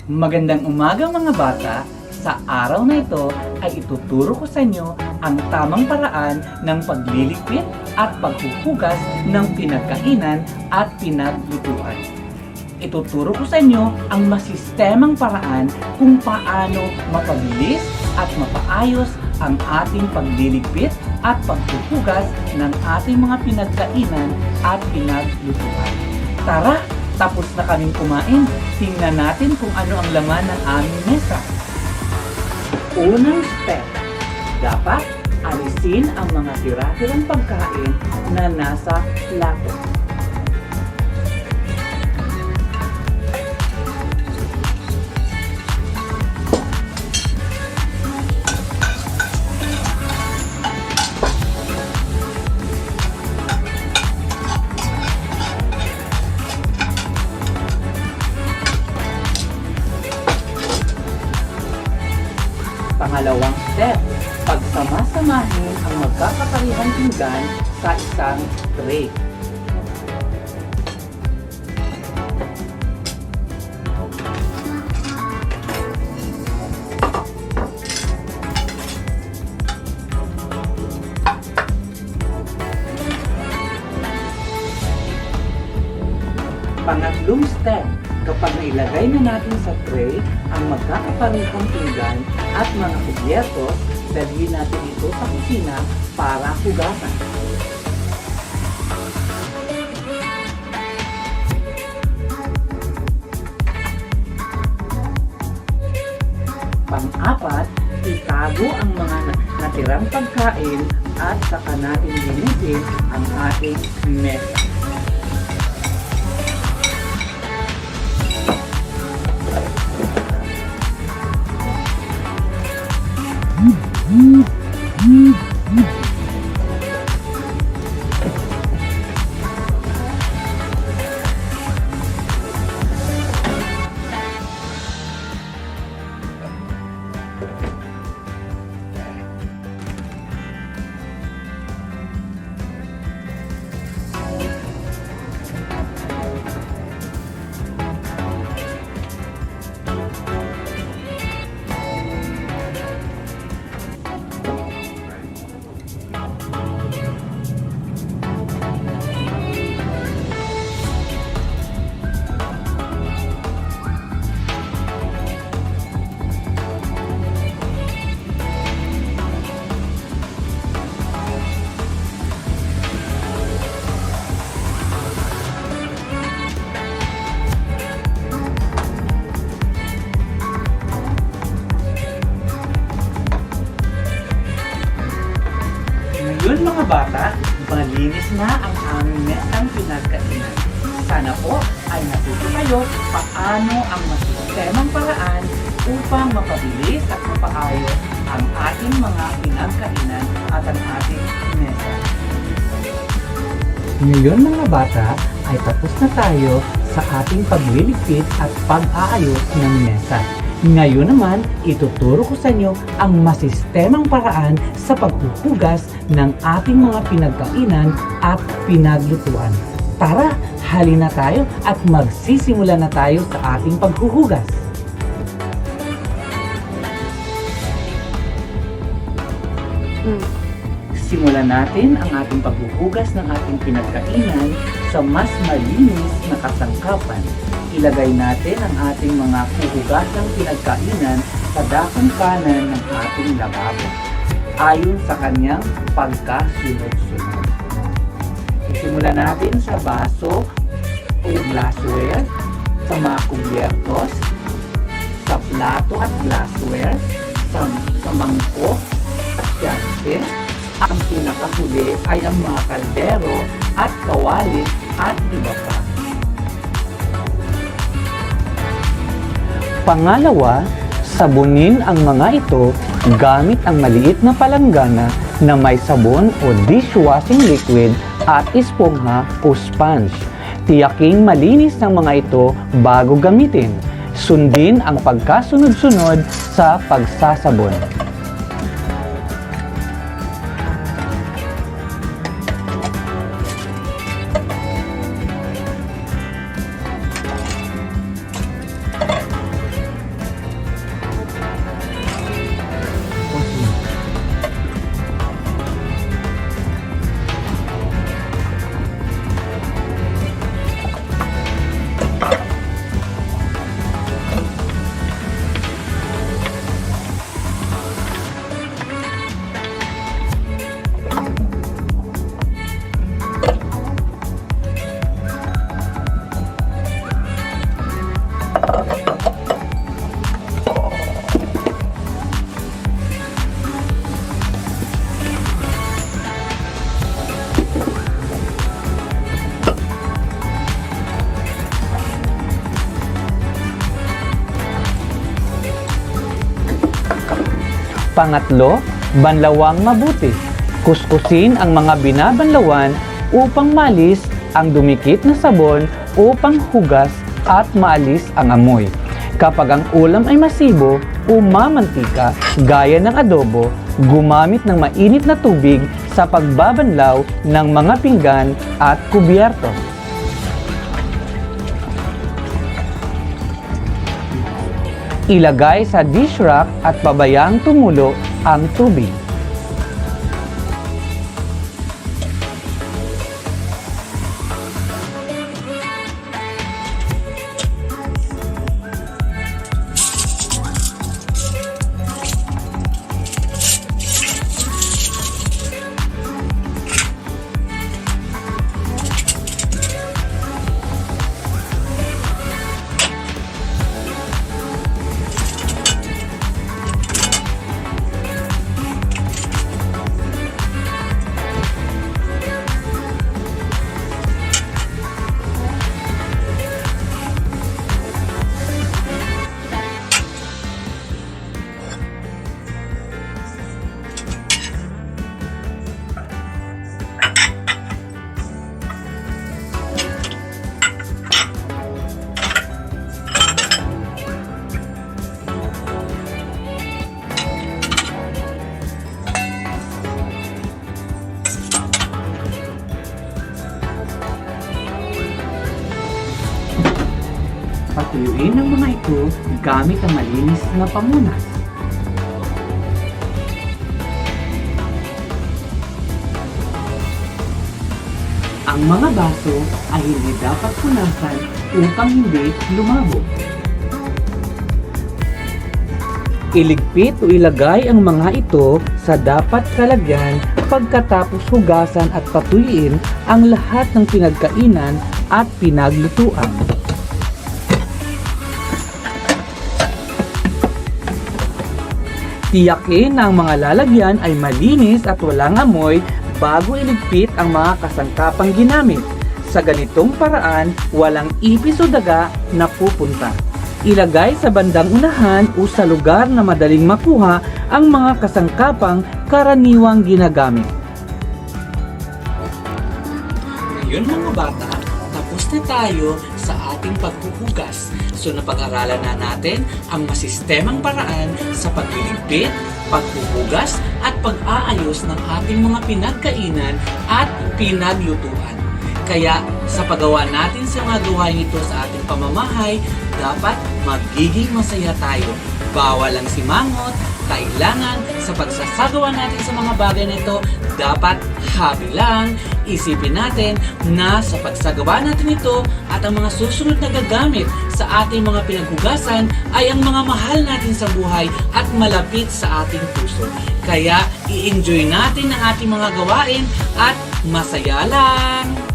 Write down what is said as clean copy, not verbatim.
Magandang umaga mga bata! Sa araw na ito ay ituturo ko sa inyo ang tamang paraan ng pagliligpit at paghuhugas ng pinagkainan at pinaglutuan. Ituturo ko sa inyo ang masistemang paraan kung paano mapabilis at mapaayos ang ating pagliligpit at paghuhugas ng ating mga pinagkainan at pinaglutuan. Tara! Tapos na kaming kumain, tingnan natin kung ano ang laman ng aming mesa. Unang step, dapat alisin ang mga tira-tirang pagkain na nasa plato. Pangalawang step, pagsama-samahin ang magkakaparihang pinggan sa isang tray. Pangatlong step, kapag nailagay na natin sa tray ang magkakaparihang pinggan at mga kubyertos, dalhin natin ito sa kusina para hugasan. Pang-apat, itago ang mga natirang pagkain at saka natin linisin ang ating mesa. Ngayon mga bata, malinis na ang aming mesang pinagkainan. Sana po ay natuto kayo paano ang masistemang paraan upang mapabilis at mapaayos ang ating mga pinagkainan at ang ating mesa. Ngayon mga bata, ay tapos na tayo sa ating pagliligpit at pag-aayos ng mesa. Ngayon naman, ituturo ko sa inyo ang masistemang paraan sa paghuhugas ng ating mga pinagkainan at pinaglutuan. Tara, halina tayo at magsisimula na tayo sa ating paghuhugas. Simulan natin ang ating paghuhugas ng ating pinagkainan sa mas malinis na kasangkapan. Ilagay natin ang ating mga huhugasang pinagkainan sa dakong kanan ng ating lababo, ayon sa kanyang pagkasunod-sunod. Isimulan natin sa baso o glassware, sa mga kubyertos, sa plato at glassware, sa mangkok at siyempre. Ang pinakahuli ay ang mga kaldero at kawali at iba pa. Pangalawa, sabunin ang mga ito gamit ang maliit na palanggana na may sabon o dishwashing liquid at espongha o sponge. Tiyaking malinis ng mga ito bago gamitin. Sundin ang pagkasunod-sunod sa pagsasabon. Pangatlo, banlawang mabuti. Kuskusin ang mga binabanlawan upang malis ang dumikit na sabon upang hugas at maalis ang amoy. Kapag ang ulam ay masibo o mamantika gaya ng adobo, gumamit ng mainit na tubig sa pagbabanlaw ng mga pinggan at kubyerto. Ilagay sa dish rack at pabayang tumulo ang tubig. Patuyuin ang mga ito gamit ang malinis na pamunas. Ang mga baso ay hindi dapat punasan upang hindi lumabo. Iligpit o ilagay ang mga ito sa dapat kalagyan pagkatapos hugasan at patuyuin ang lahat ng pinagkainan at pinaglutuan. Tiyakin na ang mga lalagyan ay malinis at walang amoy bago iligpit ang mga kasangkapang ginamit. Sa ganitong paraan, walang ipis o daga na pupunta. Ilagay sa bandang unahan o sa lugar na madaling makuha ang mga kasangkapang karaniwang ginagamit. Ngayon mga bata, tapos na tayo sa ating paghuhugas. So napag-aralan na natin ang masistemang paraan sa pagliligpit, paghuhugas at pag-aayos ng ating mga pinagkainan at pinaglutuan. Kaya sa paggawa natin sa mga gawain ito sa ating pamamahay, dapat magiging masaya tayo. Bawal ang simangot, kailangan sa pagsasagawa natin sa mga bagay na ito, dapat happy lang. Isipin natin na sa pagsagawa natin ito at ang mga susunod na gagamit sa ating mga pinaghugasan ay ang mga mahal natin sa buhay at malapit sa ating puso. Kaya i-enjoy natin ang ating mga gawain at masaya lang!